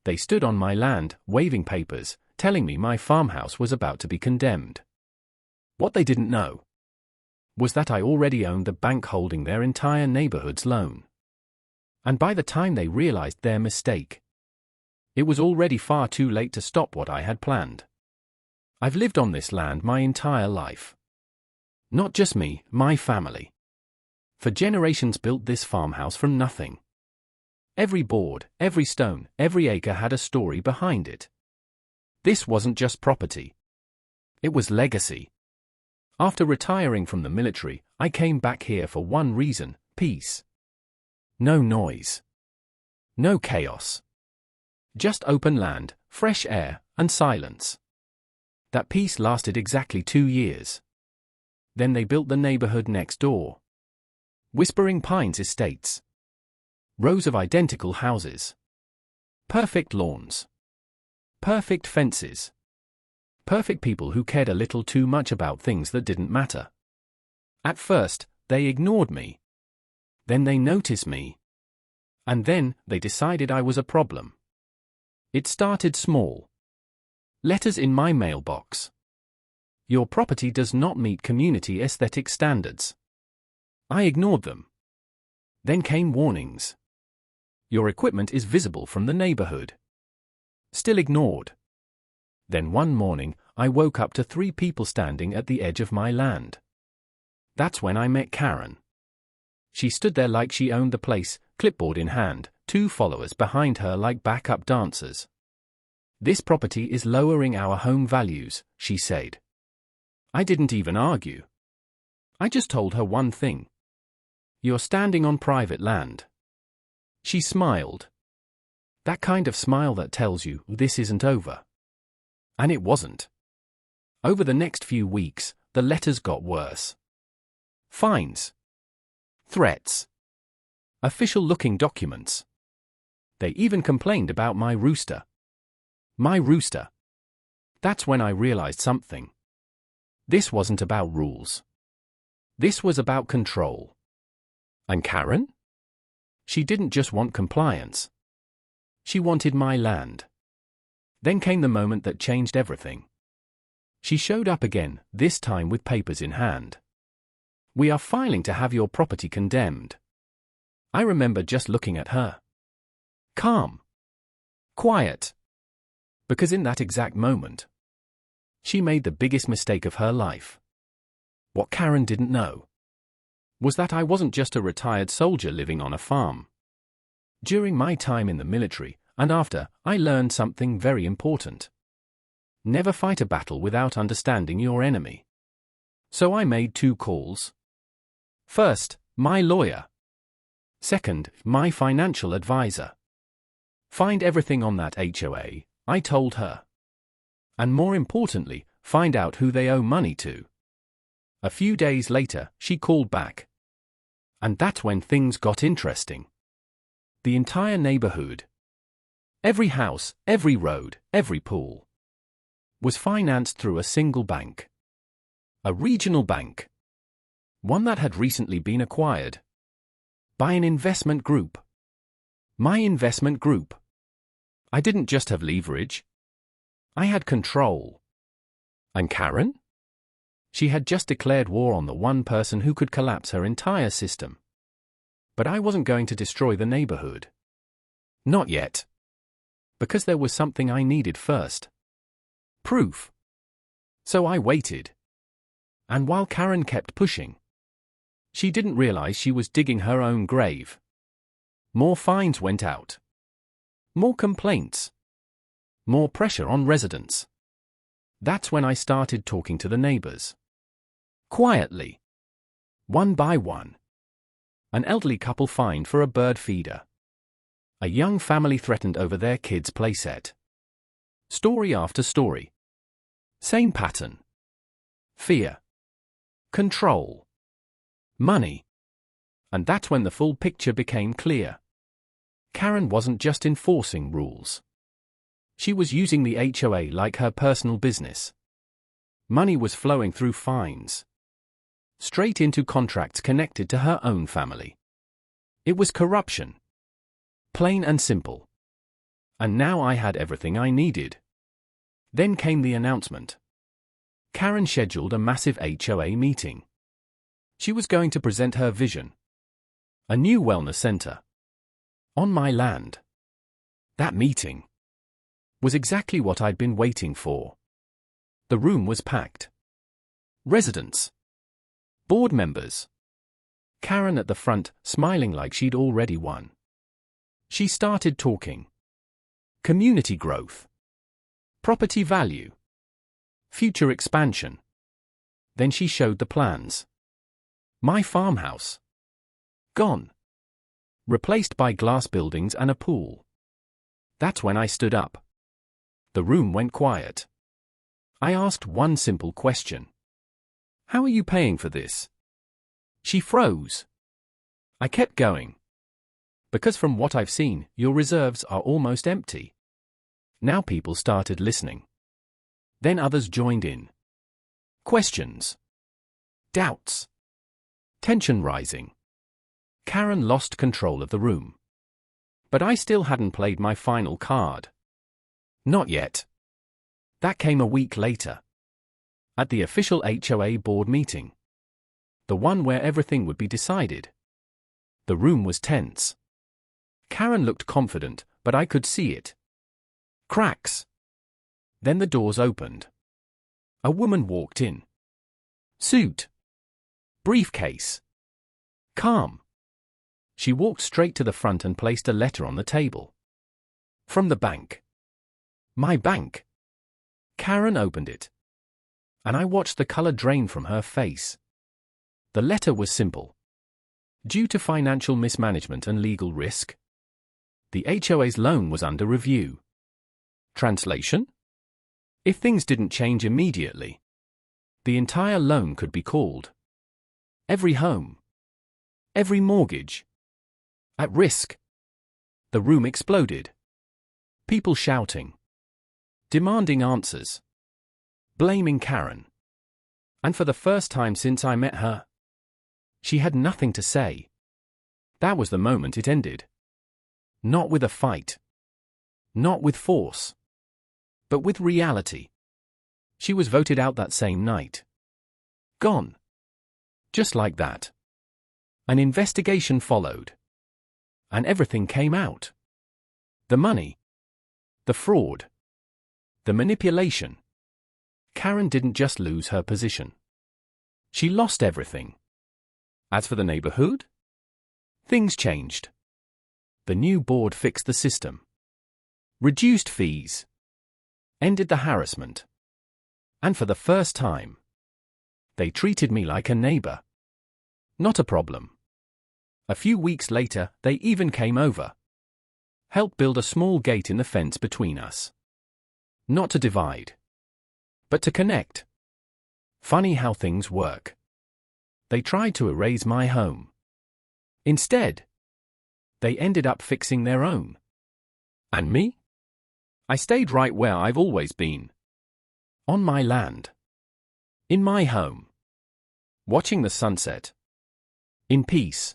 They stood on my land, waving papers, telling me my farmhouse was about to be condemned. What they didn't know was that I already owned the bank holding their entire neighborhood's loan. And by the time they realized their mistake, it was already far too late to stop what I had planned. I've lived on this land my entire life. Not just me, my family. For generations built this farmhouse from nothing. Every board, every stone, every acre had a story behind it. This wasn't just property. It was legacy. After retiring from the military, I came back here for one reason: peace. No noise. No chaos. Just open land, fresh air, and silence. That peace lasted exactly 2 years. Then they built the neighborhood next door. Whispering Pines Estates. Rows of identical houses. Perfect lawns. Perfect fences. Perfect people who cared a little too much about things that didn't matter. At first, they ignored me. Then they noticed me. And then, they decided I was a problem. It started small. Letters in my mailbox. Your property does not meet community aesthetic standards. I ignored them. Then came warnings. Your equipment is visible from the neighborhood. Still ignored. Then one morning, I woke up to 3 people standing at the edge of my land. That's when I met Karen. She stood there like she owned the place, clipboard in hand, 2 followers behind her like backup dancers. This property is lowering our home values, she said. I didn't even argue. I just told her one thing. You're standing on private land. She smiled. That kind of smile that tells you this isn't over. And it wasn't. Over the next few weeks, the letters got worse. Fines. Threats. Official-looking documents. They even complained about my rooster. My rooster. That's when I realized something. This wasn't about rules. This was about control. And Karen? She didn't just want compliance. She wanted my land. Then came the moment that changed everything. She showed up again, this time with papers in hand. We are filing to have your property condemned. I remember just looking at her. Calm. Quiet. Because in that exact moment, she made the biggest mistake of her life. What Karen didn't know was that I wasn't just a retired soldier living on a farm. During my time in the military, and after, I learned something very important. Never fight a battle without understanding your enemy. So I made 2 calls. First, my lawyer. Second, my financial advisor. Find everything on that HOA, I told her. And more importantly, find out who they owe money to. A few days later, she called back. And that's when things got interesting. The entire neighborhood, every house, every road, every pool, was financed through a single bank. A regional bank. One that had recently been acquired by an investment group. My investment group. I didn't just have leverage. I had control. And Karen? She had just declared war on the one person who could collapse her entire system. But I wasn't going to destroy the neighborhood. Not yet. Because there was something I needed first. Proof. So I waited. And while Karen kept pushing, she didn't realize she was digging her own grave. More fines went out. More complaints. More pressure on residents. That's when I started talking to the neighbors. Quietly. One by one. An elderly couple fined for a bird feeder. A young family threatened over their kid's playset. Story after story. Same pattern. Fear. Control. Money. And that's when the full picture became clear. Karen wasn't just enforcing rules. She was using the HOA like her personal business. Money was flowing through fines. Straight into contracts connected to her own family. It was corruption. Plain and simple. And now I had everything I needed. Then came the announcement. Karen scheduled a massive HOA meeting. She was going to present her vision. A new wellness center. On my land. That meeting was exactly what I'd been waiting for. The room was packed. Residents. Board members. Karen at the front, smiling like she'd already won. She started talking. Community growth. Property value. Future expansion. Then she showed the plans. My farmhouse. Gone. Replaced by glass buildings and a pool. That's when I stood up. The room went quiet. I asked one simple question. How are you paying for this? She froze. I kept going. Because from what I've seen, your reserves are almost empty. Now people started listening. Then others joined in. Questions. Doubts. Tension rising. Karen lost control of the room. But I still hadn't played my final card. Not yet. That came a week later. At the official HOA board meeting. The one where everything would be decided. The room was tense. Karen looked confident, but I could see it. Cracks. Then the doors opened. A woman walked in. Suit. Briefcase. Calm. She walked straight to the front and placed a letter on the table. From the bank. My bank. Karen opened it. And I watched the color drain from her face. The letter was simple. Due to financial mismanagement and legal risk, the HOA's loan was under review. Translation? If things didn't change immediately, the entire loan could be called. Every home. Every mortgage. At risk. The room exploded. People shouting. Demanding answers. Blaming Karen. And for the first time since I met her, she had nothing to say. That was the moment it ended. Not with a fight. Not with force. But with reality. She was voted out that same night. Gone. Just like that. An investigation followed. And everything came out. The money. The fraud. The manipulation. Karen didn't just lose her position. She lost everything. As for the neighborhood? Things changed. The new board fixed the system. Reduced fees. Ended the harassment. And for the first time, they treated me like a neighbor. Not a problem. A few weeks later, they even came over. Helped build a small gate in the fence between us. Not to divide, but to connect. Funny how things work. They tried to erase my home. Instead, they ended up fixing their own. And me? I stayed right where I've always been. On my land. In my home. Watching the sunset. In peace.